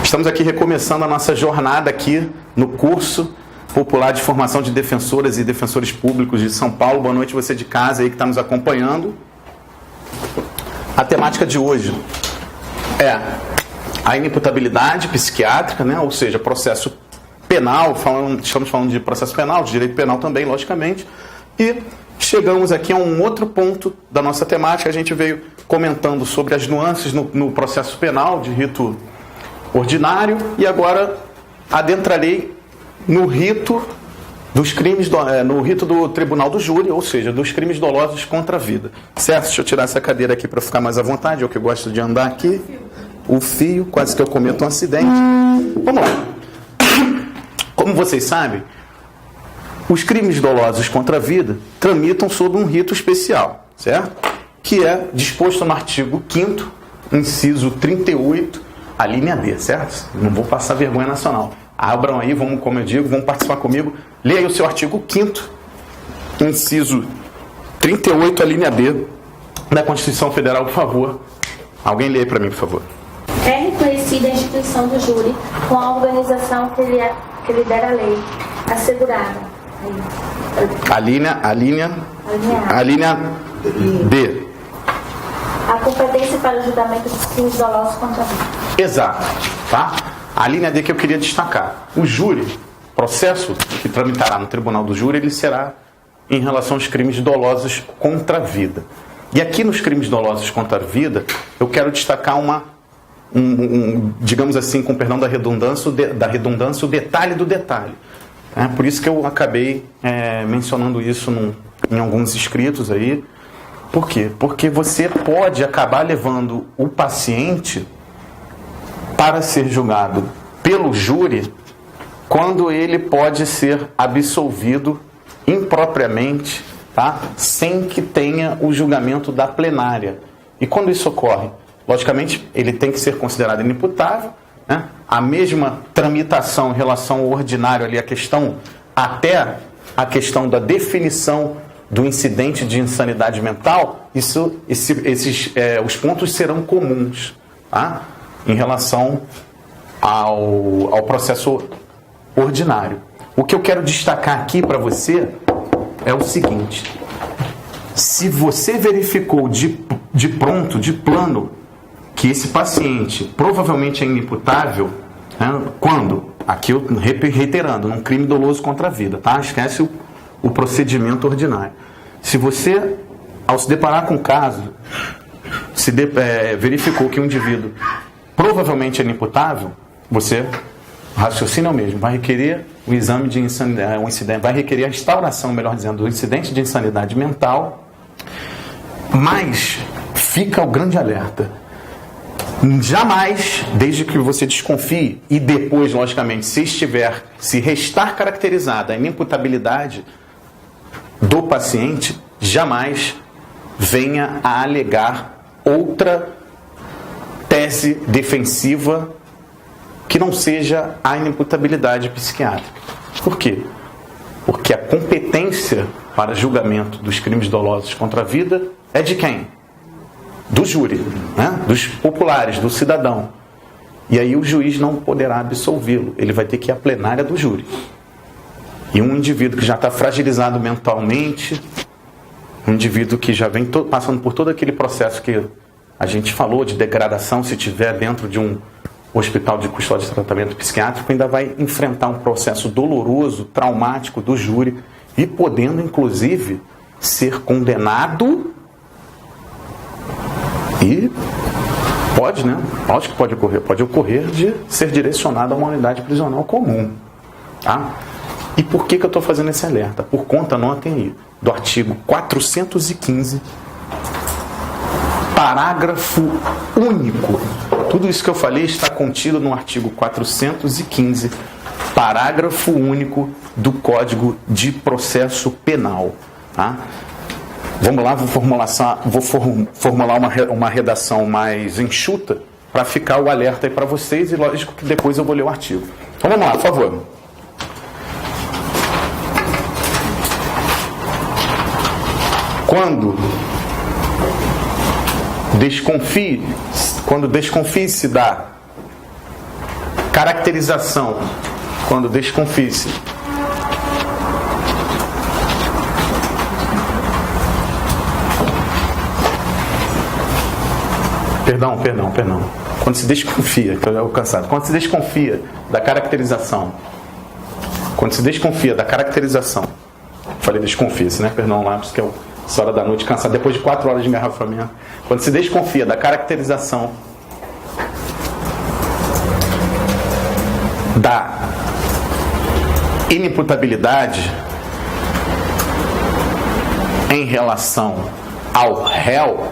Estamos aqui recomeçando a nossa jornada aqui no curso popular de formação de defensoras e defensores públicos de São Paulo. Boa noite você de casa aí que está nos acompanhando. A temática de hoje é a inimputabilidade psiquiátrica, né? Ou seja, processo penal, estamos falando de processo penal, de direito penal também, logicamente, e chegamos aqui a um outro ponto da nossa temática. A gente veio comentando sobre as nuances no processo penal de rito ordinário e agora adentrarei no rito dos crimes, no rito do tribunal do júri, ou seja, dos crimes dolosos contra a vida. Certo? Deixa eu tirar essa cadeira aqui para ficar mais à vontade, eu que gosto de andar aqui. O fio, quase que eu cometo um acidente. Vamos lá. Como vocês sabem, os crimes dolosos contra a vida tramitam sob um rito especial, certo? Que é disposto no artigo 5º, inciso 38, a linha D, certo? Não vou passar vergonha nacional. Abram aí, vamos, como eu digo, vão participar comigo. Leia aí o seu artigo 5º, inciso 38, a linha D da Constituição Federal, por favor. Alguém lê aí para mim, por favor. É reconhecida a instituição do júri com a organização que lhe der a lei, assegurada. A linha D. A competência para o julgamento dos crimes dolosos contra a vida. Exato, tá? A linha D que eu queria destacar. O júri, processo que tramitará no tribunal do júri, ele será em relação aos crimes dolosos contra a vida. E aqui nos crimes dolosos contra a vida, eu quero destacar digamos assim, com perdão da redundância, o detalhe do detalhe. É por isso que eu acabei mencionando isso em alguns escritos aí. Por quê? Porque você pode acabar levando o paciente para ser julgado pelo júri quando ele pode ser absolvido impropriamente, tá? Sem que tenha o julgamento da plenária. E quando isso ocorre? Logicamente, ele tem que ser considerado inimputável, né? A mesma tramitação em relação ao ordinário ali, até a questão da definição do incidente de insanidade mental, os pontos serão comuns, tá? Em relação ao processo ordinário. O que eu quero destacar aqui para você é o seguinte: se você verificou de plano, que esse paciente provavelmente é inimputável, né? Quando? Aqui eu reiterando, num crime doloso contra a vida, tá? Esquece o procedimento ordinário. Se você, ao se deparar com o caso, verificou que o indivíduo provavelmente é inimputável, você raciocina o mesmo, vai requerer o exame de insanidade, vai requerer a instauração, melhor dizendo, do incidente de insanidade mental, mas fica o grande alerta. Jamais, desde que você desconfie e depois, logicamente, se restar caracterizada a inimputabilidade do paciente, jamais venha a alegar outra tese defensiva que não seja a inimputabilidade psiquiátrica. Por quê? Porque a competência para julgamento dos crimes dolosos contra a vida é de quem? Do júri, né? Dos populares, do cidadão. E aí o juiz não poderá absolvê-lo. Ele vai ter que ir à plenária do júri. E um indivíduo que já está fragilizado mentalmente, um indivíduo que já vem passando por todo aquele processo que a gente falou de degradação, se estiver dentro de um hospital de custódia de tratamento psiquiátrico, ainda vai enfrentar um processo doloroso, traumático do júri e podendo, inclusive, ser condenado. E pode, né? Acho que pode ocorrer. Pode ocorrer de ser direcionado a uma unidade prisional comum. Tá? E por que eu estou fazendo esse alerta? Por conta, anotem aí, do artigo 415, parágrafo único. Tudo isso que eu falei está contido no artigo 415, parágrafo único do Código de Processo Penal. Tá? Vamos lá, vou formular uma redação mais enxuta para ficar o alerta aí para vocês e lógico que depois eu vou ler o artigo. Então vamos lá, por favor. Quando desconfie-se da Caracterização, quando desconfie-se. Perdão. Quando se desconfia, que eu já vou cansado. Quando se desconfia da caracterização. Falei desconfia-se, né? Perdão lá, porque é essa hora da noite, cansado, depois de 4 horas de engarrafamento. Quando se desconfia da caracterização da inimputabilidade em relação ao réu,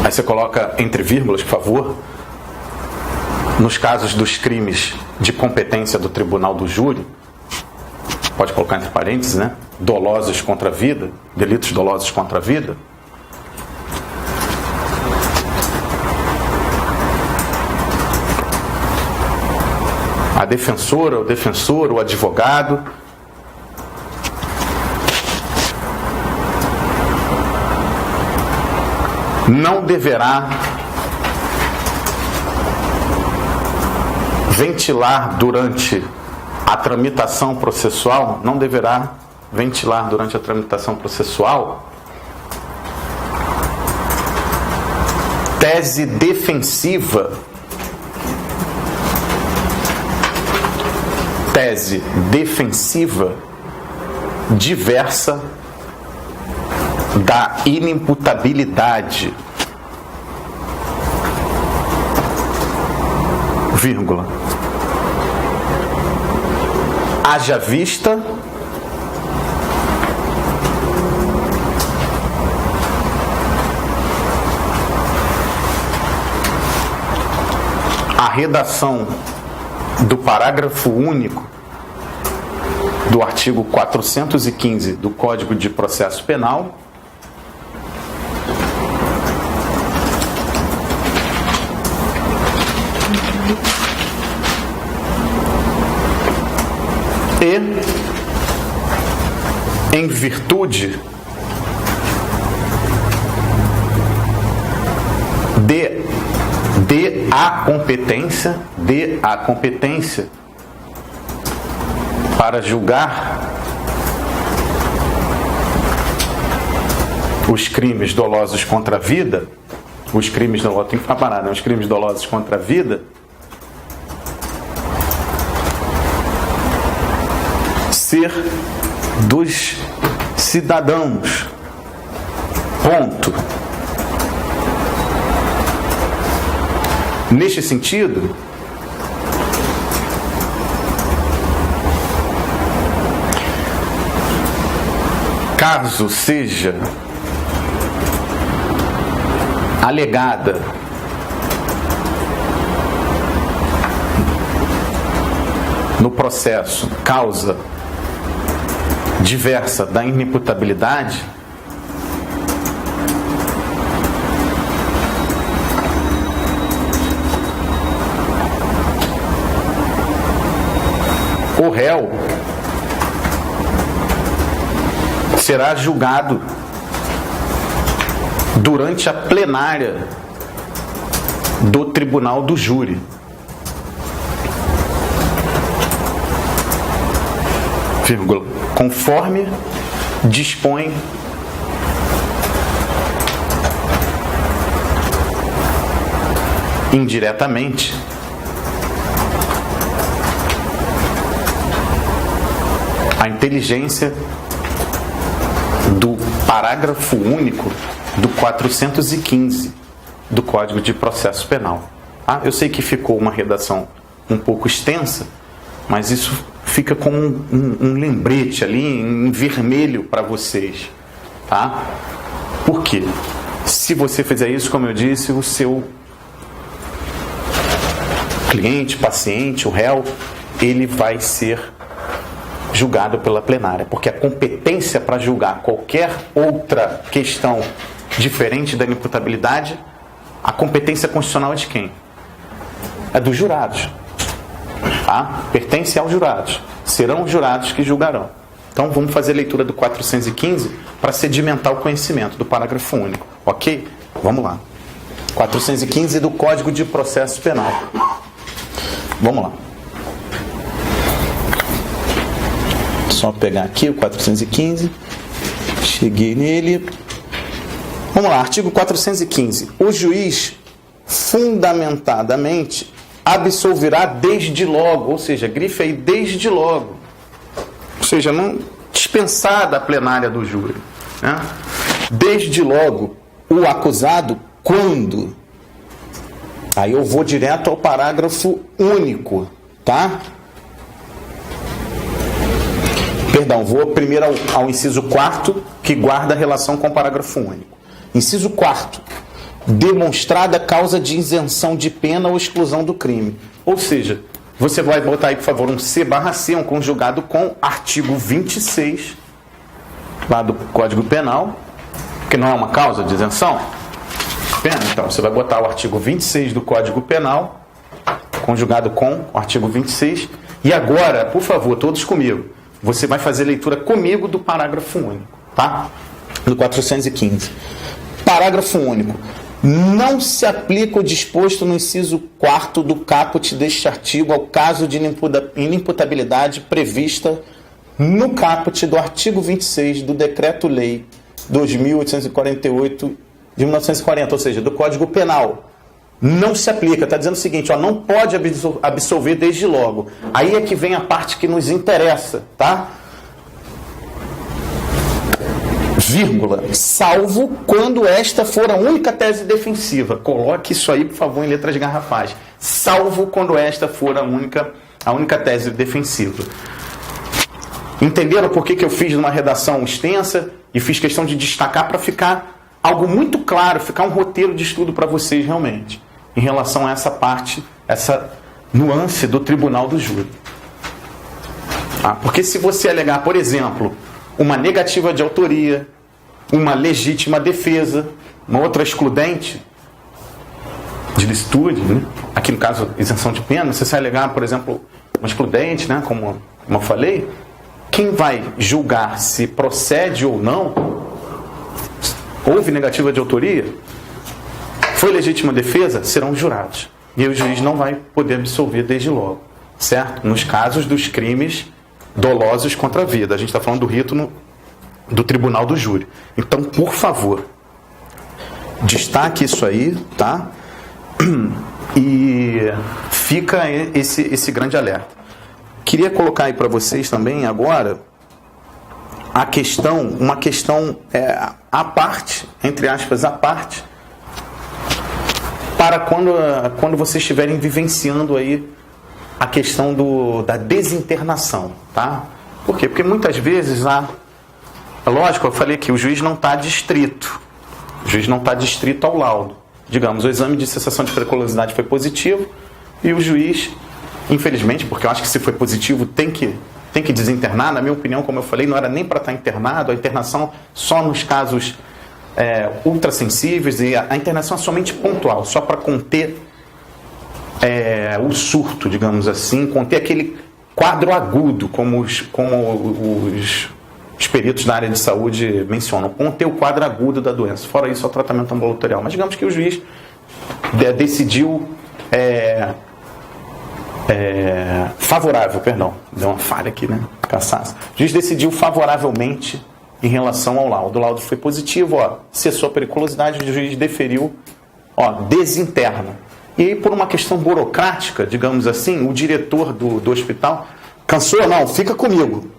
aí você coloca entre vírgulas, por favor, nos casos dos crimes de competência do tribunal do júri, pode colocar entre parênteses, né? Dolosos contra a vida, delitos dolosos contra a vida. A defensora, o defensor, o advogado não deverá ventilar durante a tramitação processual, tese defensiva diversa da inimputabilidade, vírgula, haja vista a redação do parágrafo único do artigo 415 do Código de Processo Penal, e, em virtude de a competência para julgar os crimes dolosos contra a vida, os crimes dolosos contra a vida, ser dos cidadãos. Ponto. Neste sentido, caso seja alegada no processo causa diversa da inimputabilidade, o réu será julgado durante a plenária do tribunal do júri. Vírgula, conforme dispõe indiretamente a inteligência do parágrafo único do 415 do Código de Processo Penal. Eu sei que ficou uma redação um pouco extensa, mas isso fica como um lembrete ali em vermelho para vocês. Tá? Por quê? Se você fizer isso, como eu disse, o seu cliente, paciente, o réu, ele vai ser julgado pela plenária, porque a competência para julgar qualquer outra questão diferente da inimputabilidade, a competência constitucional é de quem? É dos jurados. Tá? Pertence aos jurados. Serão os jurados que julgarão. Então vamos fazer a leitura do 415 para sedimentar o conhecimento do parágrafo único, ok? Vamos lá. 415 do Código de Processo Penal. Vamos lá. Só pegar aqui o 415. Cheguei nele. Vamos lá, artigo 415. O juiz fundamentadamente absolverá desde logo, ou seja, grife aí desde logo. Ou seja, não dispensada a plenária do júri, né? Desde logo o acusado quando. Aí eu vou direto ao parágrafo único, tá? Perdão, vou primeiro ao inciso 4º, que guarda a relação com o parágrafo único. Inciso 4º. Demonstrada causa de isenção de pena ou exclusão do crime. Ou seja, você vai botar aí, por favor, um C/C, um conjugado com artigo 26, lá do Código Penal, que não é uma causa de isenção. Pena, então, você vai botar o artigo 26 do Código Penal, conjugado com o artigo 26. E agora, por favor, todos comigo, você vai fazer leitura comigo do parágrafo único, tá? Do 415. Parágrafo único. Não se aplica o disposto no inciso 4º do caput deste artigo ao caso de inimputabilidade prevista no caput do artigo 26 do Decreto-Lei 2.848 de 1940, ou seja, do Código Penal. Não se aplica, está dizendo o seguinte, ó, não pode absolver desde logo. Aí é que vem a parte que nos interessa, tá? Vírgula, salvo quando esta for a única tese defensiva. Coloque isso aí, por favor, em letras garrafais. Salvo quando esta for a única tese defensiva. Entenderam por que eu fiz uma redação extensa e fiz questão de destacar para ficar algo muito claro, ficar um roteiro de estudo para vocês realmente, em relação a essa parte, essa nuance do tribunal do júri. Porque se você alegar, por exemplo, uma negativa de autoria, uma legítima defesa, uma outra excludente de licitude, né? Aqui no caso, isenção de pena, se você alegar, por exemplo, uma excludente, né? como eu falei, quem vai julgar se procede ou não, houve negativa de autoria, foi legítima defesa, serão os jurados. E o juiz não vai poder absolver desde logo, certo? Nos casos dos crimes dolosos contra a vida. A gente está falando do rito do tribunal do júri. Então, por favor, destaque isso aí, tá? E fica esse grande alerta. Queria colocar aí para vocês também agora uma questão à parte, entre aspas, à parte, para quando vocês estiverem vivenciando aí a questão da desinternação, tá? Por quê? Porque muitas vezes lógico, eu falei que o juiz não está distrito. O juiz não está distrito ao laudo. Digamos, o exame de cessação de periculosidade foi positivo e o juiz, infelizmente, porque eu acho que se foi positivo tem que desinternar. Na minha opinião, como eu falei, não era nem para estar internado. A internação só nos casos ultrassensíveis, e a internação é somente pontual, só para conter o surto, digamos assim, conter aquele quadro agudo, como os peritos da área de saúde mencionam, conter o quadro agudo da doença. Fora isso, é o tratamento ambulatorial. Mas digamos que o juiz decidiu favorável, perdão, deu uma falha aqui, né? Cansaço. O juiz decidiu favoravelmente em relação ao laudo. O laudo foi positivo, cessou a periculosidade, o juiz deferiu, desinterna. E aí, por uma questão burocrática, digamos assim, o diretor do hospital cansou? Não, fica comigo.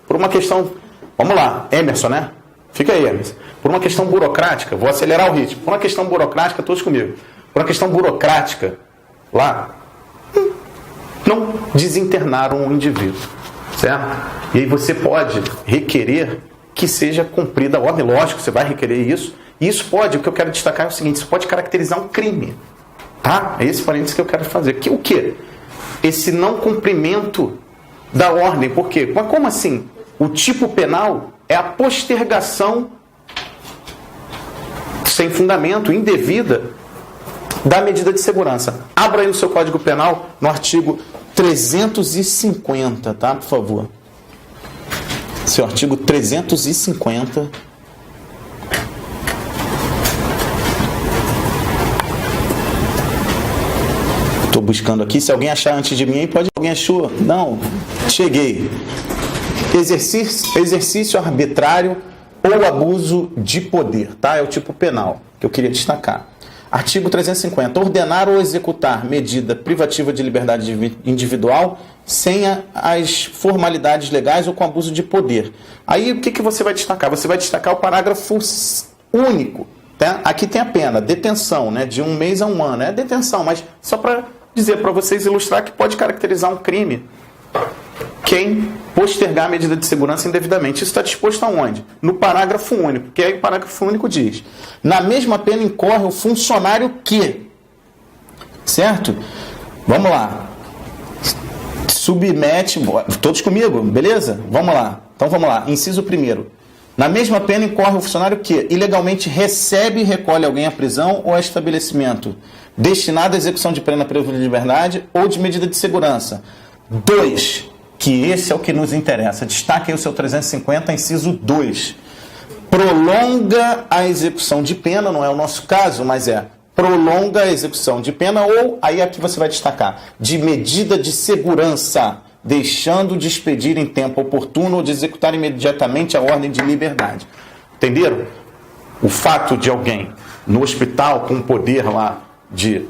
Por uma questão, vamos lá, Emerson, né? Fica aí, Emerson. Por uma questão burocrática, vou acelerar o ritmo. Por uma questão burocrática, todos comigo. Por uma questão burocrática, lá, não desinternaram o indivíduo, certo? E aí você pode requerer que seja cumprida a ordem, lógico, você vai requerer isso. E isso pode, o que eu quero destacar é o seguinte, isso pode caracterizar um crime, tá? É esse parênteses que eu quero fazer. Que o quê? Esse não cumprimento da ordem. Por quê? Mas como assim? O tipo penal é a postergação sem fundamento, indevida, da medida de segurança. Abra aí no seu Código Penal, no artigo 350, tá? Por favor. Esse é o artigo 350. Estou buscando aqui. Se alguém achar antes de mim, aí pode. Alguém achou? Não. Cheguei. Exercício arbitrário ou abuso de poder, tá? É o tipo penal que eu queria destacar. Artigo 350. Ordenar ou executar medida privativa de liberdade individual sem as formalidades legais ou com abuso de poder. Aí o que você vai destacar? Você vai destacar o parágrafo único. Tá? Aqui tem a pena, detenção, né? De 1 mês a 1 ano. É detenção, mas só para dizer para vocês, ilustrar que pode caracterizar um crime quem postergar a medida de segurança indevidamente. Isso está disposto aonde? No parágrafo único, que aí o parágrafo único diz: na mesma pena incorre o funcionário que, certo? Vamos lá. Submete, todos comigo, beleza? Vamos lá. Então vamos lá. Inciso 1º. Na mesma pena incorre o funcionário que ilegalmente recebe e recolhe alguém à prisão ou a estabelecimento destinado à execução de pena privativa de liberdade ou de medida de segurança. 2. Que esse é o que nos interessa. Destaque aí o seu 350, inciso 2. Prolonga a execução de pena, não é o nosso caso, mas prolonga a execução de pena ou, aí aqui você vai destacar, de medida de segurança, deixando de expedir em tempo oportuno ou de executar imediatamente a ordem de liberdade. Entenderam? O fato de alguém no hospital com poder lá de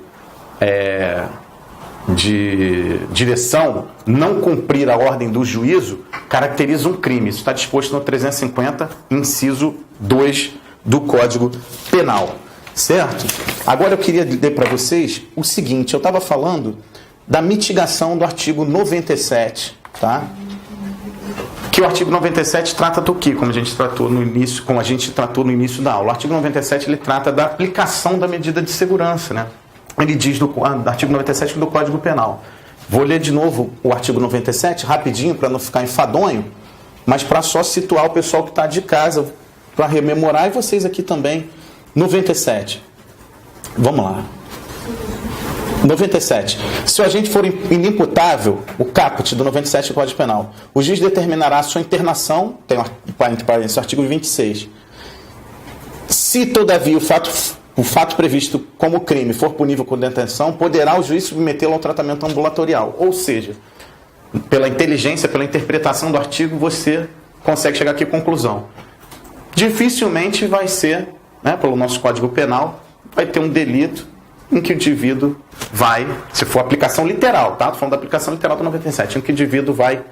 direção não cumprir a ordem do juízo caracteriza um crime. Isso está disposto no 350, inciso 2 do Código Penal. Certo? Agora eu queria ler para vocês o seguinte. Eu estava falando da mitigação do artigo 97, tá? Que o artigo 97 trata do quê? Como a gente tratou no início da aula. O artigo 97 ele trata da aplicação da medida de segurança, né? Ele diz no artigo 97 do Código Penal. Vou ler de novo o artigo 97, rapidinho, para não ficar enfadonho, mas para só situar o pessoal que está de casa, para rememorar, e vocês aqui também. 97. Vamos lá. 97. Se o agente for inimputável, o caput do 97 do Código Penal, o juiz determinará a sua internação, tem entre parênteses, artigo 26. Se, todavia, o fato previsto como crime for punível com detenção, poderá o juiz submetê-lo ao tratamento ambulatorial. Ou seja, pela inteligência, pela interpretação do artigo, você consegue chegar aqui à conclusão. Dificilmente vai ser, né, pelo nosso Código Penal, vai ter um delito em que o indivíduo vai, se for aplicação literal, tá? Estou falando da aplicação literal do 97, em que o indivíduo vai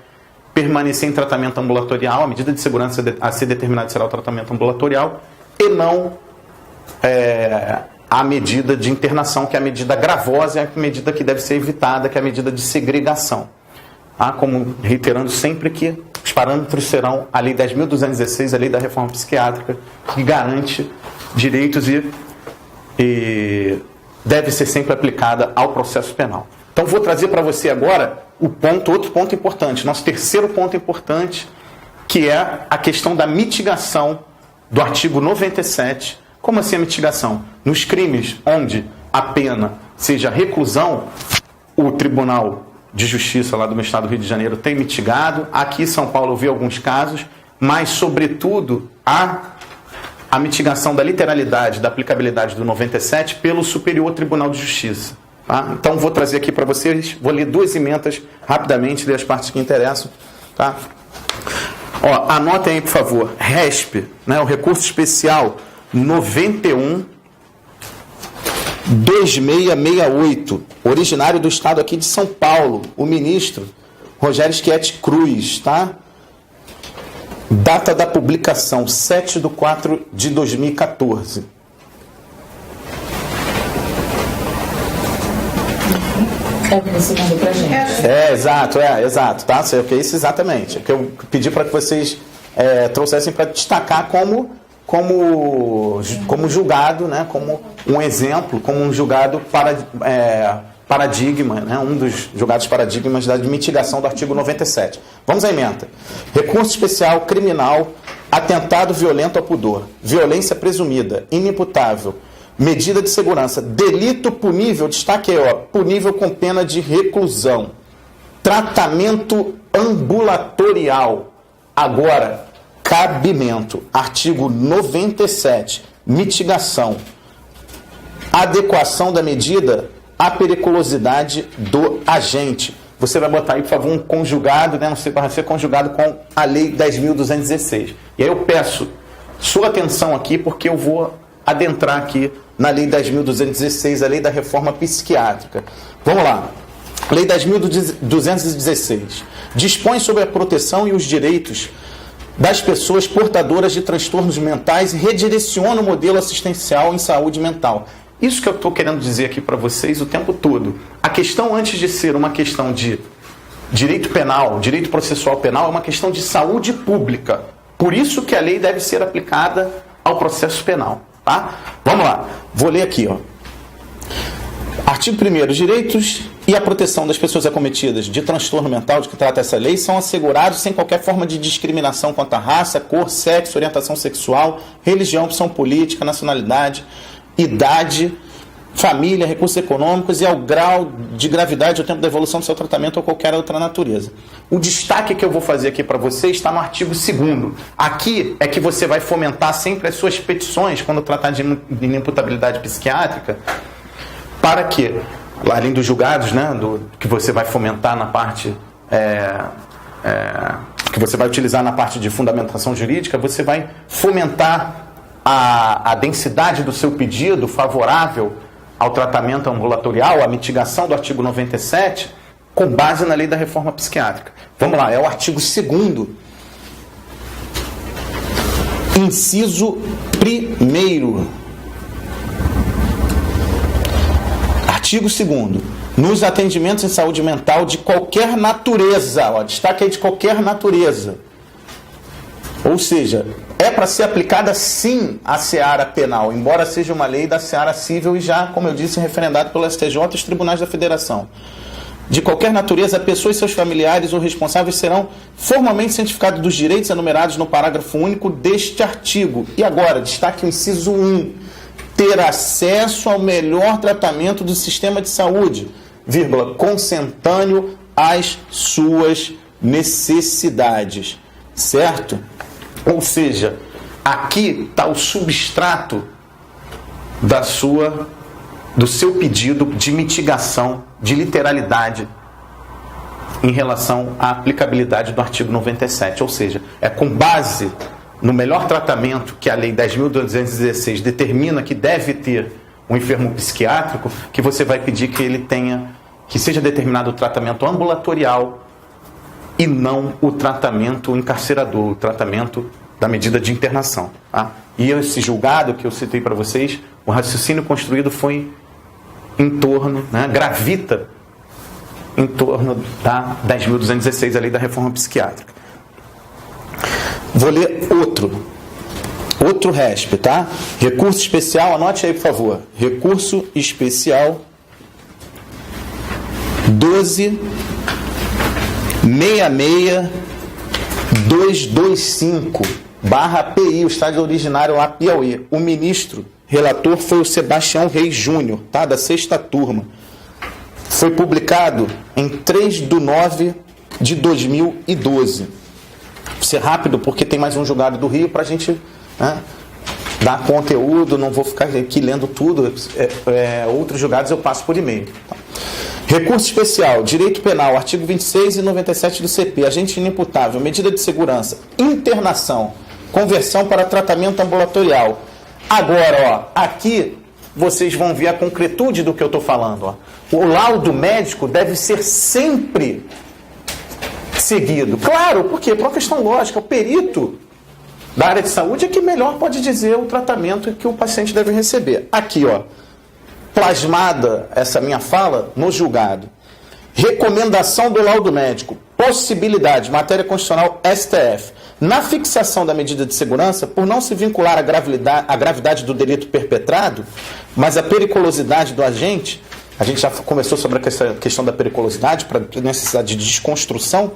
permanecer em tratamento ambulatorial, a medida de segurança a ser determinada será o tratamento ambulatorial, e não a medida de internação, que é a medida gravosa, é a medida que deve ser evitada, que é a medida de segregação. Tá? Como reiterando sempre que os parâmetros serão a Lei 10.216, a Lei da Reforma Psiquiátrica, que garante direitos e deve ser sempre aplicada ao processo penal. Então vou trazer para você agora outro ponto importante, nosso terceiro ponto importante, que é a questão da mitigação do artigo 97. Como assim a mitigação? Nos crimes onde a pena seja reclusão, o Tribunal de Justiça lá do meu estado do Rio de Janeiro tem mitigado. Aqui em São Paulo eu vi alguns casos, mas sobretudo a mitigação da literalidade, da aplicabilidade do 97 pelo Superior Tribunal de Justiça. Tá? Então vou trazer aqui para vocês, vou ler duas emendas rapidamente, ler as partes que interessam. Tá? Ó, anotem aí, por favor, RESP, né, o recurso especial 91-2668, originário do estado aqui de São Paulo, o ministro Rogério Schietti Cruz, tá? Data da publicação, 7/4/2014. É o que você mandou pra gente. Exato, tá? Sei o que é isso exatamente. É que eu pedi para que vocês trouxessem para destacar como julgado, né? Como um exemplo, como um julgado paradigma, né? Um dos julgados paradigmas da mitigação do artigo 97. Vamos à emenda. Recurso especial criminal, atentado violento ao pudor, violência presumida, inimputável, medida de segurança, delito punível, destaque aí, ó, punível com pena de reclusão, tratamento ambulatorial. Agora, cabimento. Artigo 97, mitigação. Adequação da medida à periculosidade do agente. Você vai botar aí, por favor, um conjugado, né? Não sei para ser conjugado com a Lei 10.216. E aí eu peço sua atenção aqui, porque eu vou adentrar aqui na Lei 10.216, a Lei da Reforma Psiquiátrica. Vamos lá. Lei 10.216 dispõe sobre a proteção e os direitos das pessoas portadoras de transtornos mentais e redireciona o modelo assistencial em saúde mental. Isso que eu estou querendo dizer aqui para vocês o tempo todo. A questão, antes de ser uma questão de direito penal, direito processual penal, é uma questão de saúde pública. Por isso que a lei deve ser aplicada ao processo penal. Tá? Vamos lá. Vou ler aqui. Artigo 1º. Os direitos e a proteção das pessoas acometidas de transtorno mental de que trata essa lei são assegurados sem qualquer forma de discriminação quanto à raça, cor, sexo, orientação sexual, religião, opção política, nacionalidade, idade, família, recursos econômicos e ao grau de gravidade ou tempo da evolução do seu tratamento ou qualquer outra natureza. O destaque que eu vou fazer aqui para você está no artigo 2º. Aqui é que você vai fomentar sempre as suas petições quando tratar de inimputabilidade psiquiátrica, para que, além dos julgados, né, que você vai fomentar na parte que você vai utilizar na parte de fundamentação jurídica, você vai fomentar a densidade do seu pedido favorável ao tratamento ambulatorial, à mitigação do artigo 97, com base na Lei da Reforma Psiquiátrica. Vamos lá, é o artigo 2º, inciso 1º. Artigo 2º. Nos atendimentos em saúde mental de qualquer natureza, destaque aí de qualquer natureza. Ou seja, é para ser aplicada sim a seara penal, embora seja uma lei da seara civil e já, como eu disse, referendado pelo STJ e os tribunais da Federação. De qualquer natureza, a pessoa e seus familiares ou responsáveis serão formalmente cientificados dos direitos enumerados no parágrafo único deste artigo. E agora, destaque o inciso 1. Ter acesso ao melhor tratamento do sistema de saúde, consentâneo às suas necessidades. Certo? Ou seja, aqui está o substrato do seu pedido de mitigação, de literalidade em relação à aplicabilidade do artigo 97. Ou seja, é com base no melhor tratamento que a Lei 10.216 determina que deve ter um enfermo psiquiátrico, que você vai pedir que ele tenha, que seja determinado o tratamento ambulatorial e não o tratamento encarcerador, o tratamento da medida de internação. Tá? E esse julgado que eu citei para vocês, o raciocínio construído foi em torno, gravita em torno da 10.216, a Lei da Reforma Psiquiátrica. Vou ler outro RESP, tá? Recurso especial, anote aí, por favor. Recurso especial 12.66225/PI, o estádio originário lá Piauí. O ministro relator foi o Sebastião Reis Júnior, tá? Da 6ª turma. Foi publicado em 3/9/2012. Vou ser rápido porque tem mais um julgado do Rio para a gente dar conteúdo, não vou ficar aqui lendo tudo. Outros julgados eu passo por e-mail. Tá? Recurso especial, direito penal, artigo 26 e 97 do CP, agente inimputável, medida de segurança, internação, conversão para tratamento ambulatorial. Agora, aqui vocês vão ver a concretude do que eu estou falando. O laudo médico deve ser sempre seguido. Claro, por quê? Por uma questão lógica, o perito da área de saúde é que melhor pode dizer o tratamento que o paciente deve receber. Aqui, plasmada essa minha fala no julgado. Recomendação do laudo médico. Possibilidade, matéria constitucional STF. Na fixação da medida de segurança, por não se vincular à gravidade do delito perpetrado, mas à periculosidade do agente, a gente já conversou sobre a questão da periculosidade, para a necessidade de desconstrução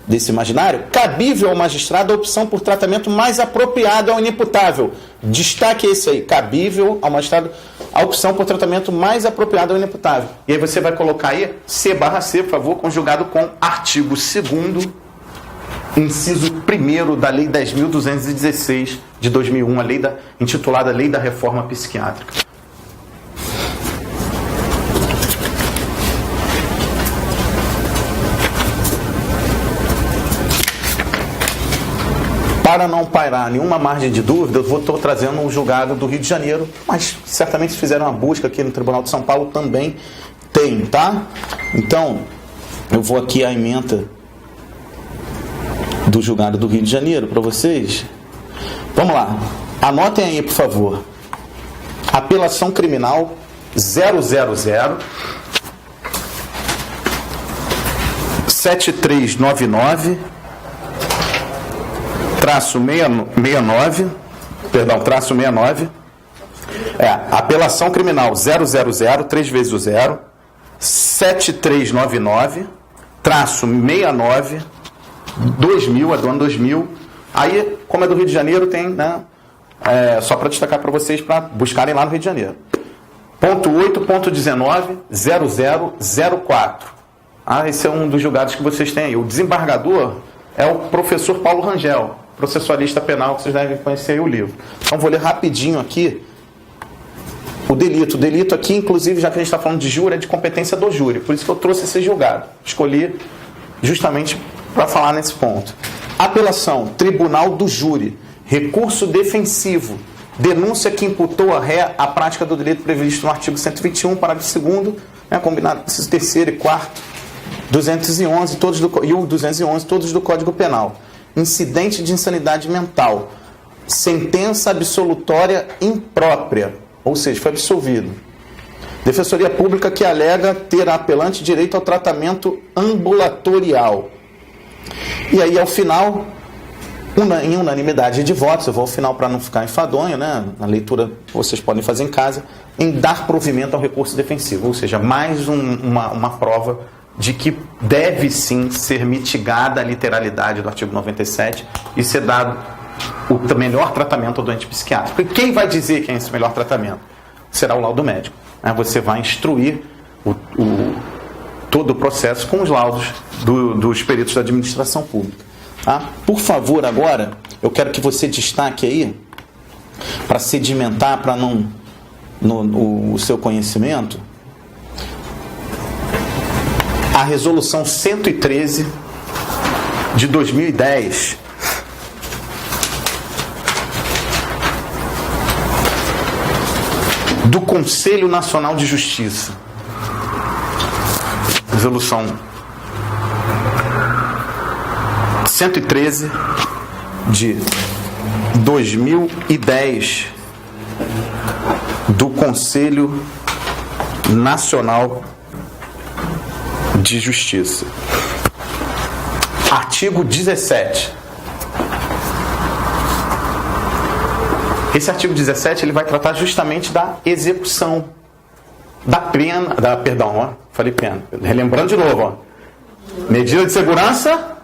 desse imaginário, cabível ao magistrado a opção por tratamento mais apropriado ao inimputável. Destaque esse aí, cabível ao magistrado a opção por tratamento mais apropriado ao inimputável. E aí você vai colocar aí C/C, por favor, conjugado com artigo 2º inciso 1º da Lei 10.216 de 2001, a lei intitulada Lei da Reforma Psiquiátrica. Para não pairar nenhuma margem de dúvida, eu estou trazendo um julgado do Rio de Janeiro, mas certamente fizeram uma busca aqui no Tribunal de São Paulo também tem, tá? Então, eu vou aqui à ementa do julgado do Rio de Janeiro para vocês. Vamos lá. Anotem aí, por favor. Apelação criminal 000-7399 traço 69. Apelação criminal 000, 3 vezes o 0, 7399, traço 69, 2000, é do ano 2000. Aí, como é do Rio de Janeiro, tem, né? Só para destacar para vocês, para buscarem lá no Rio de Janeiro. Ponto 8.19, 0004. Esse é um dos julgados que vocês têm aí. O desembargador é o professor Paulo Rangel, processualista penal, que vocês devem conhecer aí o livro. Então, vou ler rapidinho aqui o delito. O delito aqui, inclusive, já que a gente está falando de júri, é de competência do júri. Por isso que eu trouxe esse julgado. Escolhi justamente para falar nesse ponto. Apelação, tribunal do júri. Recurso defensivo. Denúncia que imputou a ré a prática do delito previsto no artigo 121, parágrafo 2º, combinado com o 3º e 4º, 211, e o 211, todos do Código Penal. Incidente de insanidade mental. Sentença absolutória imprópria. Ou seja, foi absolvido. Defensoria Pública que alega ter a apelante direito ao tratamento ambulatorial. E aí, ao final, em unanimidade de votos, eu vou ao final para não ficar enfadonho, né? Na leitura vocês podem fazer em casa, em dar provimento ao recurso defensivo. Ou seja, mais uma prova de que deve sim ser mitigada a literalidade do artigo 97 e ser dado o melhor tratamento ao doente psiquiátrico. E quem vai dizer quem é esse melhor tratamento? Será o laudo médico. Você vai instruir todo o processo com os laudos dos peritos da administração pública. Tá? Por favor, agora, eu quero que você destaque aí, para sedimentar, para o seu conhecimento, a resolução 113 de 2010, do Conselho Nacional de Justiça. Resolução 113 de 2010 do Conselho Nacional de Justiça. Artigo 17. Esse artigo 17 ele vai tratar justamente da execução da pena, falei pena. Relembrando de novo, medida de segurança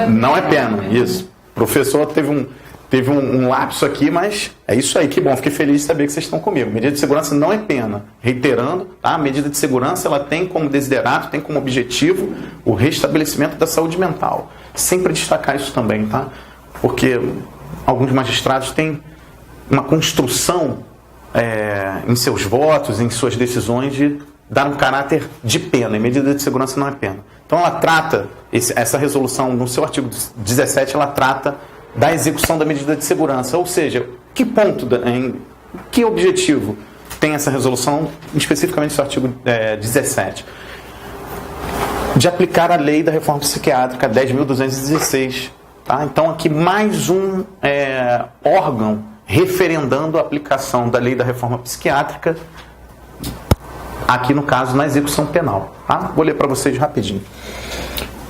não é pena. Isso. O professor teve um lapso aqui, mas é isso aí, que bom, fiquei feliz de saber que vocês estão comigo. Medida de segurança não é pena. Reiterando, tá? A medida de segurança ela tem como desiderato, tem como objetivo o restabelecimento da saúde mental. Sempre destacar isso também, tá? Porque alguns magistrados têm uma construção em seus votos, em suas decisões, de dar um caráter de pena. E medida de segurança não é pena. Então ela trata, essa resolução, no seu artigo 17, ela trata da execução da medida de segurança. Ou seja, que ponto, que objetivo tem essa resolução, especificamente no artigo 17? De aplicar a lei da reforma psiquiátrica 10.216. Tá? Então aqui mais um órgão referendando a aplicação da lei da reforma psiquiátrica, aqui no caso na execução penal. Tá? Vou ler para vocês rapidinho.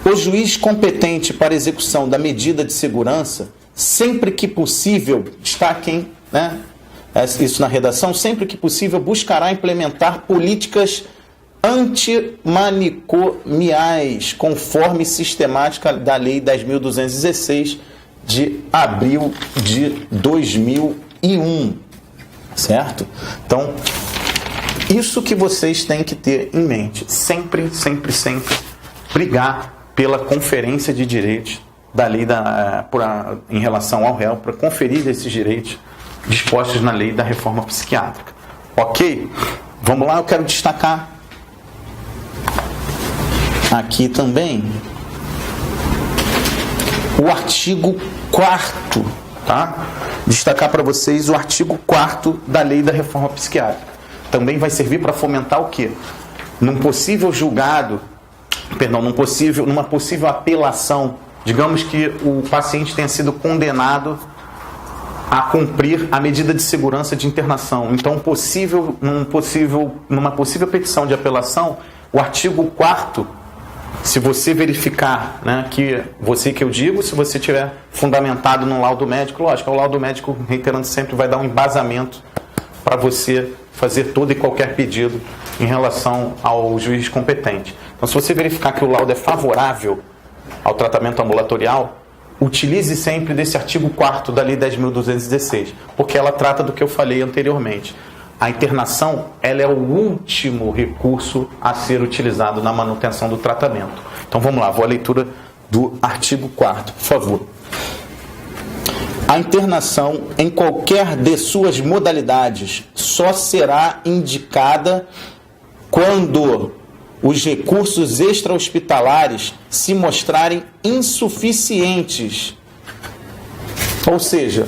O juiz competente para execução da medida de segurança, sempre que possível, destaquem, né, isso na redação, sempre que possível buscará implementar políticas antimanicomiais, conforme sistemática da lei 10.216 de abril de 2001, certo? Então, isso que vocês têm que ter em mente, sempre brigar pela conferência de direitos da lei em relação ao réu para conferir esses direitos dispostos na lei da reforma psiquiátrica. Ok? Vamos lá, eu quero destacar aqui também o artigo 4º, tá? Destacar para vocês o artigo 4º da lei da reforma psiquiátrica. Também vai servir para fomentar o quê? Numa possível apelação, digamos que o paciente tenha sido condenado a cumprir a medida de segurança de internação. Então, numa possível petição de apelação, o artigo 4º, se você verificar, né, que eu digo, se você tiver fundamentado no laudo médico, lógico, o laudo médico, reiterando sempre, vai dar um embasamento para você fazer todo e qualquer pedido em relação ao juiz competente. Então, se você verificar que o laudo é favorável ao tratamento ambulatorial, utilize sempre desse artigo 4º da Lei 10.216, porque ela trata do que eu falei anteriormente. A internação, ela é o último recurso a ser utilizado na manutenção do tratamento. Então vamos lá, vou à leitura do artigo 4º, por favor. A internação, em qualquer de suas modalidades, só será indicada quando os recursos extra-hospitalares se mostrarem insuficientes. Ou seja,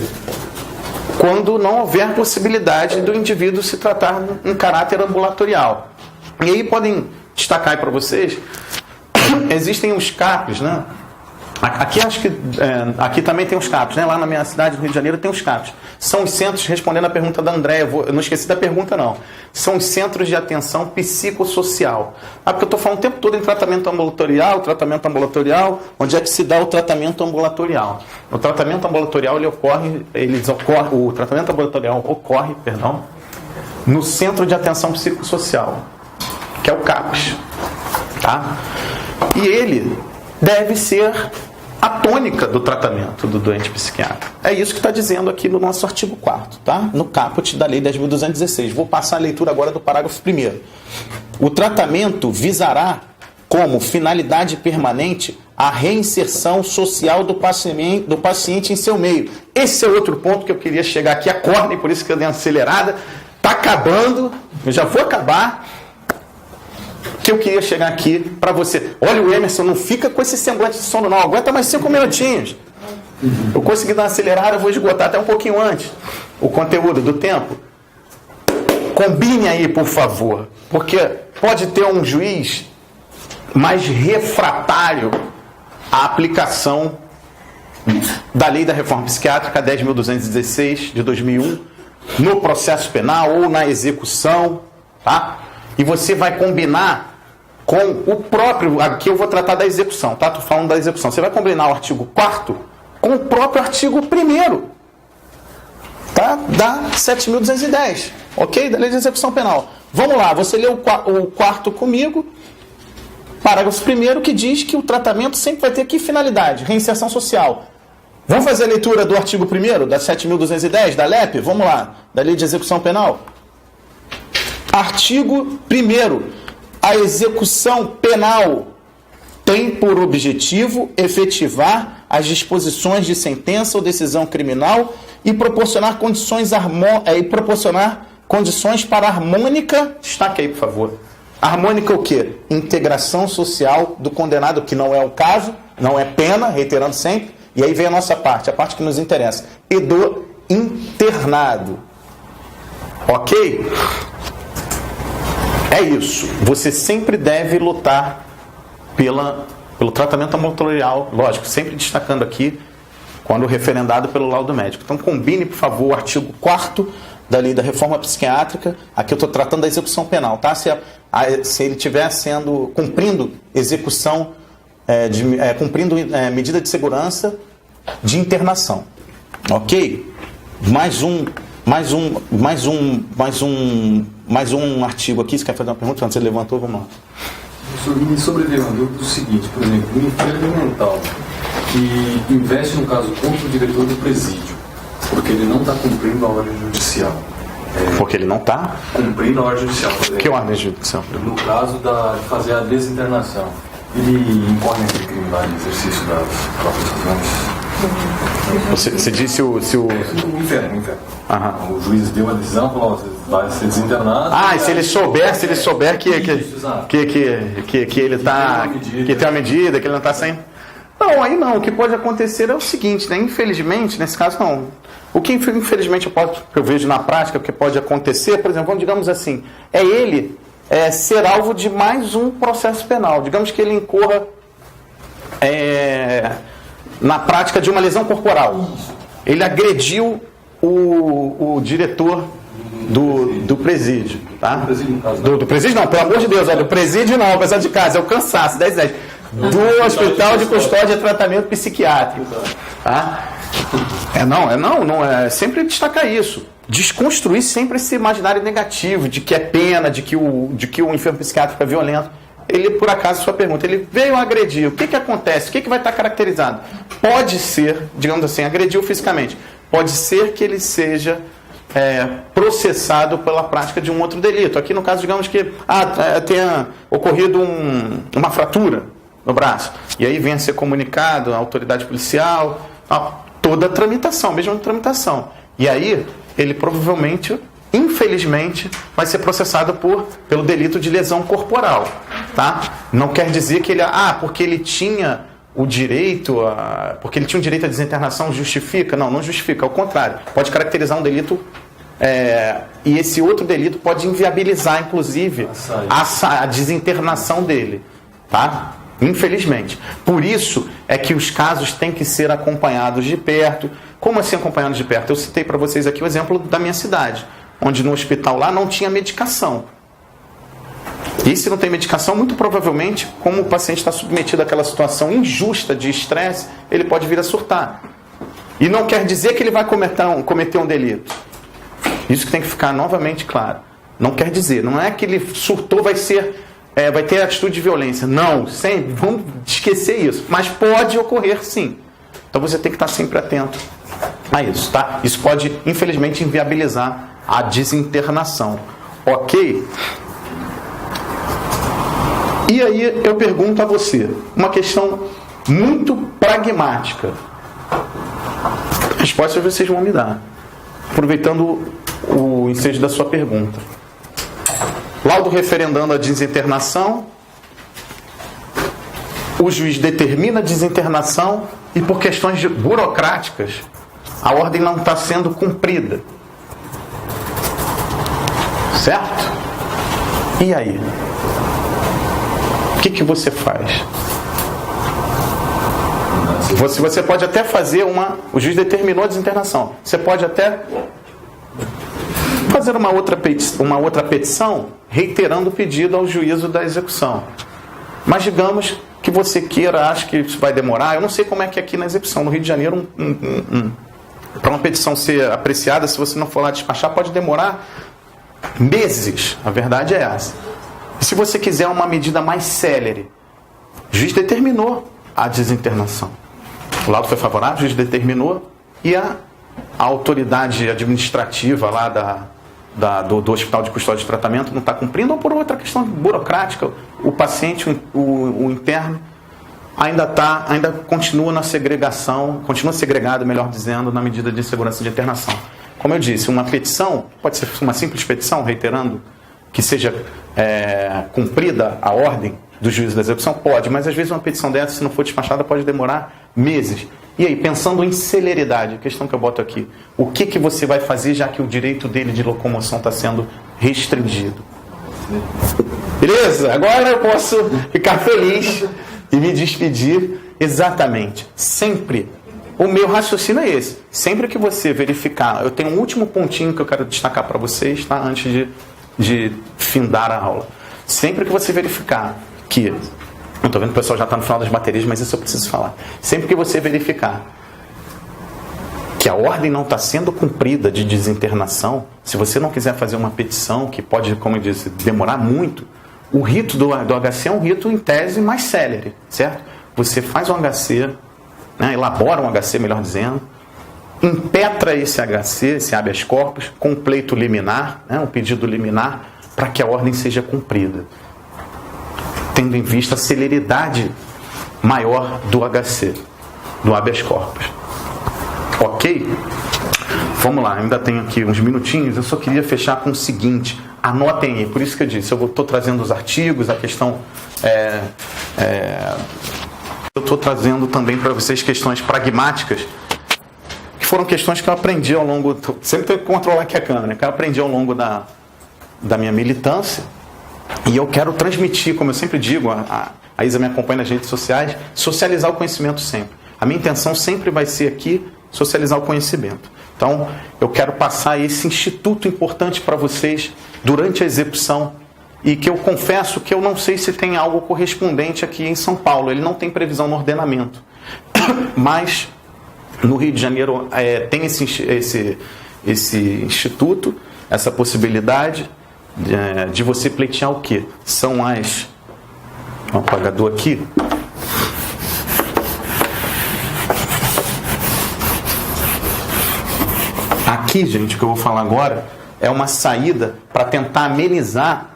quando não houver possibilidade do indivíduo se tratar em caráter ambulatorial. E aí podem destacar para vocês, existem os CAPs, né? Aqui acho que aqui também tem os CAPs, né? Lá na minha cidade, do Rio de Janeiro, tem os CAPs. São os centros, respondendo a pergunta da Andréia, eu não esqueci da pergunta não. São os centros de atenção psicossocial. Porque eu estou falando o tempo todo em tratamento ambulatorial, onde é que se dá o tratamento ambulatorial? O tratamento ambulatorial o tratamento ambulatorial ocorre, no centro de atenção psicossocial, que é o CAPS, tá? E ele deve ser a tônica do tratamento do doente psiquiátrico. É isso que está dizendo aqui no nosso artigo 4º, tá? No caput da Lei 10.216. Vou passar a leitura agora do parágrafo 1º. O tratamento visará como finalidade permanente a reinserção social do paciente em seu meio. Esse é outro ponto que eu queria chegar aqui, a Corne, por isso que eu dei uma acelerada. Está acabando, eu já vou acabar. Que eu queria chegar aqui para você. Olha, o Emerson, não fica com esse semblante de sono, não. Aguenta mais 5 minutinhos. Eu consegui dar uma acelerada, eu vou esgotar até um pouquinho antes o conteúdo do tempo. Combine aí, por favor. Porque pode ter um juiz mais refratário à aplicação da Lei da Reforma Psiquiátrica 10.216 de 2001 no processo penal ou na execução, tá? E você vai combinar com o próprio... Aqui eu vou tratar da execução, tá? Estou falando da execução. Você vai combinar o artigo 4º com o próprio artigo 1º, tá? Da 7.210, ok? Da Lei de Execução Penal. Vamos lá, você lê o 4º comigo. Parágrafo 1º que diz que o tratamento sempre vai ter que finalidade? Reinserção social. Vamos fazer a leitura do artigo 1º, da 7.210, da LEP? Vamos lá, da Lei de Execução Penal. Artigo 1º. A execução penal tem por objetivo efetivar as disposições de sentença ou decisão criminal e proporcionar condições para harmônica... Destaque aí, por favor. Harmônica o quê? Integração social do condenado, que não é o caso, não é pena, reiterando sempre. E aí vem a nossa parte, a parte que nos interessa. E do internado. Ok? É isso. Você sempre deve lutar pelo tratamento ambulatorial, lógico, sempre destacando aqui, quando referendado pelo laudo médico. Então, combine, por favor, o artigo 4º da Lei da Reforma Psiquiátrica. Aqui eu estou tratando da execução penal, tá? Se ele estiver cumprindo execução, cumprindo medida de segurança de internação. Ok? Mais um artigo aqui. Você quer fazer uma pergunta? Quando você levantou, vamos lá. Me sobreveio uma dúvida do seguinte, por exemplo, o enfermo mental que investe no caso contra o diretor do presídio, porque ele não está cumprindo a ordem judicial. Porque ele não está cumprindo a ordem judicial. Que ordem judicial? No caso de fazer a desinternação. ele incorre naquele crime lá de exercício das próprias razões? Você disse se o... O inferno. Aham. O juiz deu a decisão, falou, você vai ser desinternado. Se ele souber que ele tá... que tem uma medida, que ele não está sem... Não, aí não. O que pode acontecer é o seguinte, né? Infelizmente, nesse caso não. O que infelizmente eu vejo na prática, que pode acontecer, por exemplo, digamos assim, é ele ser alvo de mais um processo penal. Digamos que ele incorra na prática de uma lesão corporal. Ele agrediu o diretor do presídio, tá? Do presídio não, pelo amor de Deus, olha, do presídio não, apesar de casa, é o cansaço, 10. Do Hospital de Custódia e Tratamento Psiquiátrico, tá? Não, é sempre destacar isso. Desconstruir sempre esse imaginário negativo de que é pena, de que o enfermo psiquiátrico é violento. Ele, por acaso, sua pergunta, ele veio agredir, o que acontece? O que vai estar caracterizado? Pode ser, digamos assim, agrediu fisicamente, pode ser que ele seja processado pela prática de um outro delito. Aqui no caso, digamos que tenha ocorrido uma fratura no braço, e aí vem a ser comunicado à autoridade policial, toda a tramitação, mesmo tramitação. E aí, ele provavelmente, infelizmente, vai ser processado pelo delito de lesão corporal, tá? Não quer dizer que ele, porque ele tinha o direito porque ele tinha o direito à desinternação, justifica? Não justifica, ao contrário, pode caracterizar um delito, e esse outro delito pode inviabilizar, inclusive, a desinternação dele, tá? Infelizmente. Por isso é que os casos têm que ser acompanhados de perto. Como assim acompanhados de perto? Eu citei para vocês aqui o exemplo da minha cidade, onde no hospital lá não tinha medicação. E se não tem medicação, muito provavelmente, como o paciente está submetido àquela situação injusta de estresse, ele pode vir a surtar. E não quer dizer que ele vai cometer um delito. Isso que tem que ficar novamente claro. Não quer dizer, não é que ele surtou, vai ter atitude de violência. Não, sempre, vamos esquecer isso. Mas pode ocorrer sim. Então você tem que estar sempre atento a isso, tá? Isso pode, infelizmente, inviabilizar a desinternação. Ok? E aí eu pergunto a você, uma questão muito pragmática. Respostas vocês vão me dar. Aproveitando o ensejo da sua pergunta. Laudo referendando a desinternação, o juiz determina a desinternação e por questões burocráticas a ordem não está sendo cumprida. Certo? E aí? O que você faz? Você pode até fazer o juiz determinou a desinternação. Você pode até fazer uma outra petição reiterando o pedido ao juízo da execução. Mas digamos que você acha que isso vai demorar. Eu não sei como é que é aqui na execução. No Rio de Janeiro, para uma petição ser apreciada, se você não for lá despachar, pode demorar meses. A verdade é essa. E se você quiser uma medida mais célere, o juiz determinou a desinternação. O laudo foi favorável, o juiz determinou e a autoridade administrativa lá do Hospital de Custódia e Tratamento não está cumprindo, ou por outra questão burocrática, o paciente, o interno, ainda continua na segregação, continua segregado, melhor dizendo, na medida de segurança de internação. Como eu disse, uma petição, pode ser uma simples petição, reiterando que seja cumprida a ordem do juízo da execução? Pode, mas às vezes uma petição dessa, se não for despachada, pode demorar meses. E aí, pensando em celeridade, a questão que eu boto aqui, o que você vai fazer já que o direito dele de locomoção está sendo restringido? Beleza? Agora eu posso ficar feliz e me despedir. Exatamente. Sempre. O meu raciocínio é esse. Sempre que você verificar, eu tenho um último pontinho que eu quero destacar para vocês, tá? Antes de findar a aula. Sempre que você verificar que, eu estou vendo que o pessoal já está no final das baterias, mas isso eu preciso falar. Sempre que você verificar que a ordem não está sendo cumprida de desinternação, se você não quiser fazer uma petição, que pode, como eu disse, demorar muito, o rito do HC é um rito, em tese, mais célere, certo? Você faz um HC, né, elabora um HC, melhor dizendo, impetra esse HC, esse habeas corpus, com um pleito liminar, né, um pedido liminar, para que a ordem seja cumprida. tendo em vista a celeridade maior do HC, do habeas corpus. Ok? Vamos lá, ainda tenho aqui uns minutinhos. Eu só queria fechar com o seguinte: anotem aí, por isso que eu disse, eu estou trazendo os artigos, a questão eu estou trazendo também para vocês questões pragmáticas, que foram questões que eu aprendi ao longo, sempre tenho que controlar aqui a câmera, que eu aprendi ao longo da minha militância, e eu quero transmitir, como eu sempre digo, a Isa me acompanha nas redes sociais, socializar o conhecimento sempre. A minha intenção sempre vai ser aqui socializar o conhecimento. Então, eu quero passar esse instituto importante para vocês durante a execução, e que eu confesso que eu não sei se tem algo correspondente aqui em São Paulo. Ele não tem previsão no ordenamento. Mas, no Rio de Janeiro, tem esse instituto, essa possibilidade de você pleitear o quê? São as... Um apagador aqui. Aqui, gente, o que eu vou falar agora é uma saída para tentar amenizar,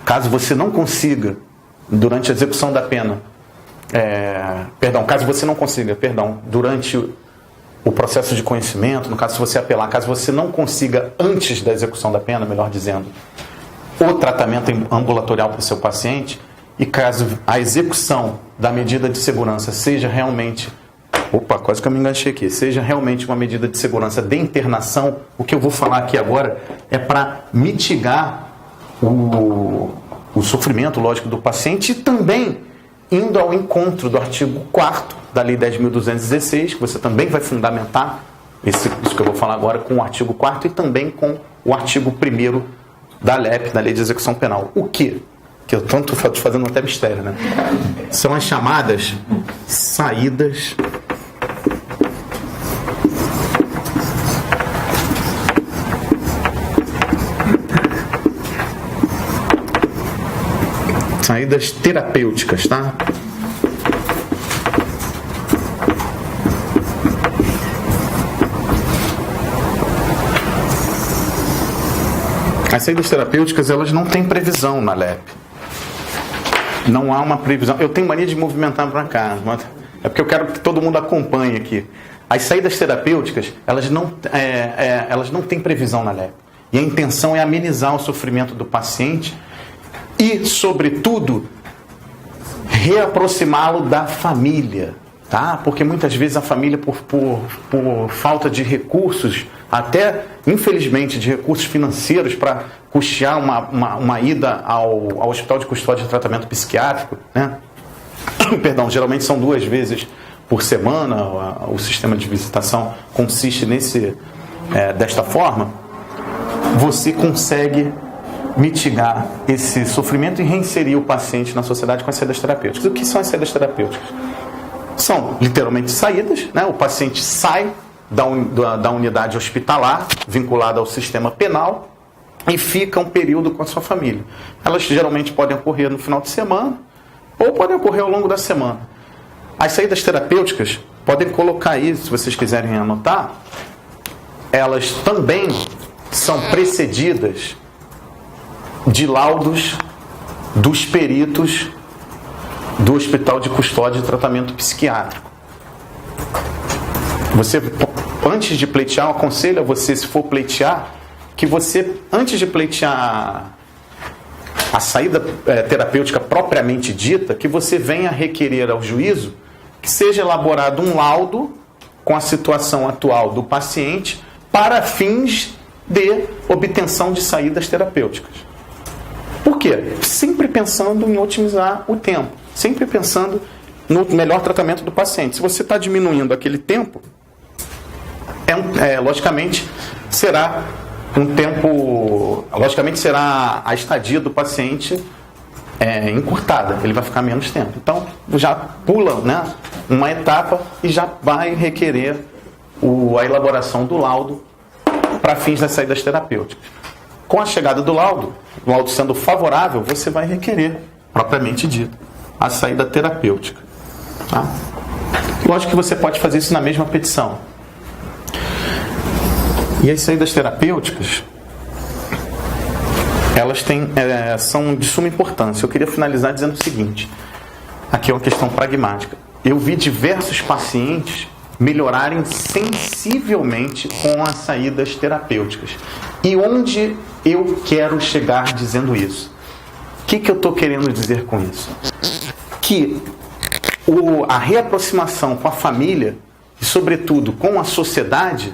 caso você não consiga, durante a execução da pena, durante o processo de conhecimento, no caso, se você apelar, caso você não consiga, antes da execução da pena, melhor dizendo, o tratamento ambulatorial para o seu paciente, e caso a execução da medida de segurança seja realmente... Opa, quase que eu me enganchei aqui. Seja realmente uma medida de segurança de internação, o que eu vou falar aqui agora é para mitigar o sofrimento, lógico, do paciente, e também indo ao encontro do artigo 4º da Lei 10.216, que você também vai fundamentar isso que eu vou falar agora com o artigo 4º e também com o artigo 1º da LEP, da Lei de Execução Penal. O quê? Que eu tanto estou fazendo até mistério, né? São as chamadas saídas terapêuticas, tá? As saídas terapêuticas, elas não têm previsão na LEP. Não há uma previsão. Eu tenho mania de movimentar para cá, mas é porque eu quero que todo mundo acompanhe aqui. As saídas terapêuticas, elas não têm previsão na LEP. E a intenção é amenizar o sofrimento do paciente e, sobretudo, reaproximá-lo da família, tá? Porque muitas vezes a família, por falta de recursos, até, infelizmente, de recursos financeiros para custear uma ida ao hospital de custódia de tratamento psiquiátrico, né? Perdão, geralmente são 2 vezes por semana, o sistema de visitação consiste desta forma, você consegue mitigar esse sofrimento e reinserir o paciente na sociedade com as saídas terapêuticas. O que são as saídas terapêuticas? São literalmente saídas, né? O paciente sai da unidade hospitalar vinculada ao sistema penal e fica um período com a sua família. Elas geralmente podem ocorrer no final de semana ou podem ocorrer ao longo da semana. As saídas terapêuticas, podem colocar aí, se vocês quiserem anotar, elas também são precedidas de laudos dos peritos do Hospital de Custódia de Tratamento Psiquiátrico. Você, antes de pleitear, eu aconselho a você, se for pleitear, que você, antes de pleitear a saída terapêutica propriamente dita, que você venha requerer ao juízo que seja elaborado um laudo com a situação atual do paciente para fins de obtenção de saídas terapêuticas. Por quê? Sempre pensando em otimizar o tempo, sempre pensando no melhor tratamento do paciente. Se você está diminuindo aquele tempo, logicamente será a estadia do paciente encurtada, ele vai ficar menos tempo. Então, já pula, né, uma etapa e já vai requerer a elaboração do laudo para fins das saídas terapêuticas. Com a chegada do laudo, o laudo sendo favorável, você vai requerer, propriamente dito, a saída terapêutica. Tá? Lógico que você pode fazer isso na mesma petição. E as saídas terapêuticas, elas são de suma importância. Eu queria finalizar dizendo o seguinte, aqui é uma questão pragmática. Eu vi diversos pacientes melhorarem sensivelmente com as saídas terapêuticas. E onde eu quero chegar dizendo isso? O que eu estou querendo dizer com isso? Que a reaproximação com a família e, sobretudo, com a sociedade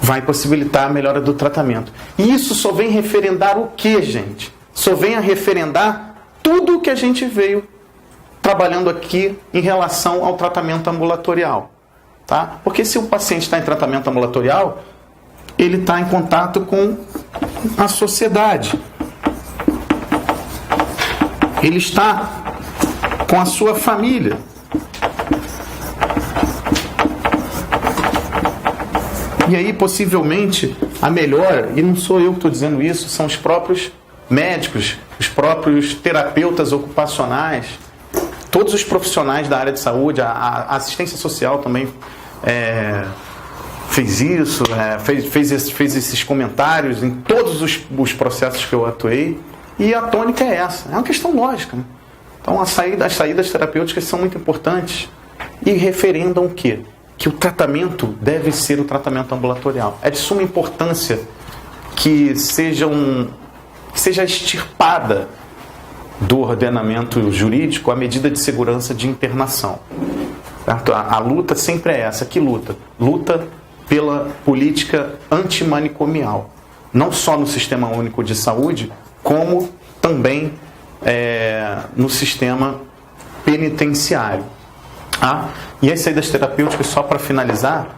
vai possibilitar a melhora do tratamento. E isso só vem referendar o que, gente? Só vem a referendar tudo o que a gente veio trabalhando aqui em relação ao tratamento ambulatorial. Tá? Porque se o paciente está em tratamento ambulatorial, ele está em contato com a sociedade. Ele está com a sua família. E aí, possivelmente, a melhora, e não sou eu que estou dizendo isso, são os próprios médicos, os próprios terapeutas ocupacionais, todos os profissionais da área de saúde, a assistência social também fez isso, fez esses comentários em todos os processos que eu atuei, e a tônica é essa, é uma questão lógica, né? Então, as saídas terapêuticas são muito importantes e referendam o quê? Que o tratamento deve ser o tratamento ambulatorial. É de suma importância que seja extirpada do ordenamento jurídico a medida de segurança de internação. A luta sempre é essa. Que luta? Luta pela política antimanicomial. Não só no Sistema Único de Saúde, como também no sistema penitenciário. E as saídas terapêuticas, só para finalizar,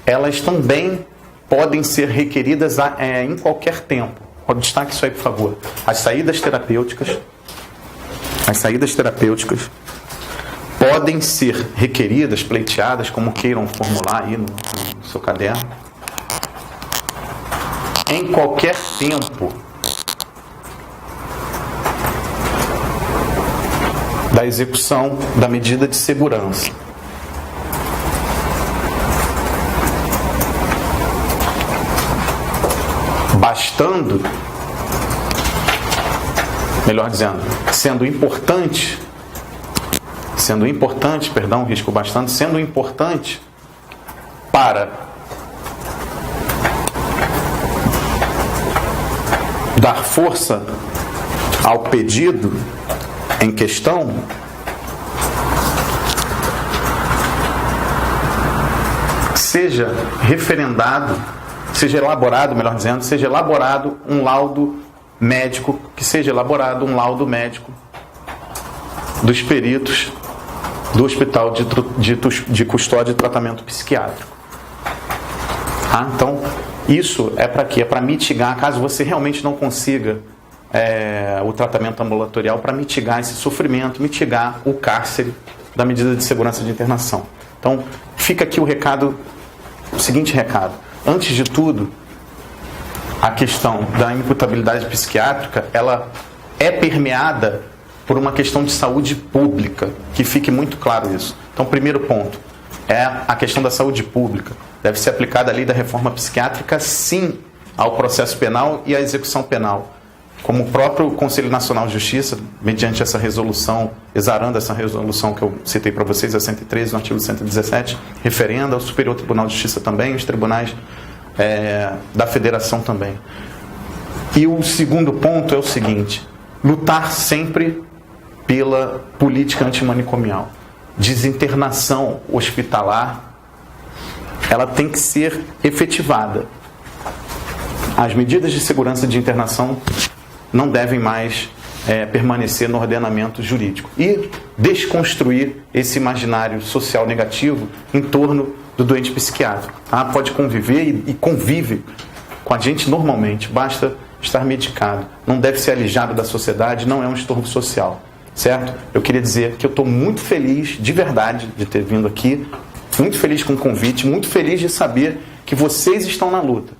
elas também podem ser requeridas em qualquer tempo. Destaque isso aí, por favor. As saídas terapêuticas podem ser requeridas, pleiteadas, como queiram formular aí no seu caderno, em qualquer tempo da execução da medida de segurança. Bastando, melhor dizendo, sendo importante, para dar força ao pedido em questão, seja elaborado um laudo médico, dos peritos do Hospital de Custódia e Tratamento Psiquiátrico. Então, isso é para quê? É para mitigar, caso você realmente não consiga o tratamento ambulatorial, para mitigar esse sofrimento, mitigar o cárcere da medida de segurança de internação. Então, fica aqui o seguinte recado. Antes de tudo, a questão da imputabilidade psiquiátrica, ela é permeada por uma questão de saúde pública, que fique muito claro isso. Então, primeiro ponto, é a questão da saúde pública. Deve ser aplicada a lei da reforma psiquiátrica, sim, ao processo penal e à execução penal. Como o próprio Conselho Nacional de Justiça, mediante essa resolução, exarando essa resolução que eu citei para vocês, a 113, no artigo 117, referenda, o Superior Tribunal de Justiça também, os tribunais da Federação também. E o segundo ponto é o seguinte: lutar sempre pela política antimanicomial. Desinternação hospitalar, ela tem que ser efetivada. As medidas de segurança de internação não devem mais permanecer no ordenamento jurídico. E desconstruir esse imaginário social negativo em torno do doente psiquiátrico. Pode conviver e convive com a gente normalmente, basta estar medicado. Não deve ser alijado da sociedade, não é um estorvo social. Certo? Eu queria dizer que eu estou muito feliz, de verdade, de ter vindo aqui, muito feliz com o convite, muito feliz de saber que vocês estão na luta.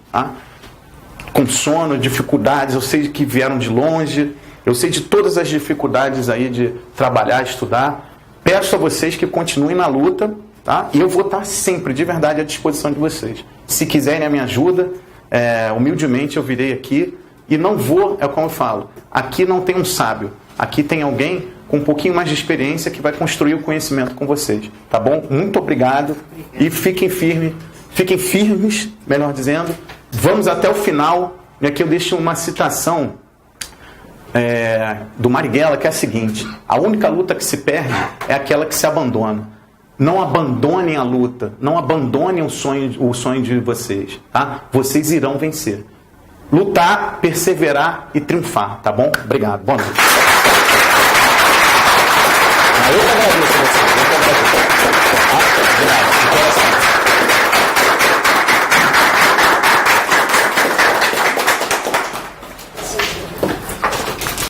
Com sono, dificuldades, eu sei que vieram de longe, eu sei de todas as dificuldades aí de trabalhar, estudar. Peço a vocês que continuem na luta, tá? E eu vou estar sempre, de verdade, à disposição de vocês. Se quiserem a minha ajuda, humildemente eu virei aqui E não vou, é como eu falo, aqui não tem um sábio, aqui tem alguém com um pouquinho mais de experiência que vai construir o conhecimento com vocês, tá bom? Muito obrigado e fiquem firmes, melhor dizendo. Vamos até o final, e aqui eu deixo uma citação do Marighella, que é a seguinte: a única luta que se perde é aquela que se abandona. Não abandonem a luta, não abandonem o sonho de vocês, tá? Vocês irão vencer. Lutar, perseverar e triunfar, tá bom? Obrigado, boa noite. Eu que agradeço você.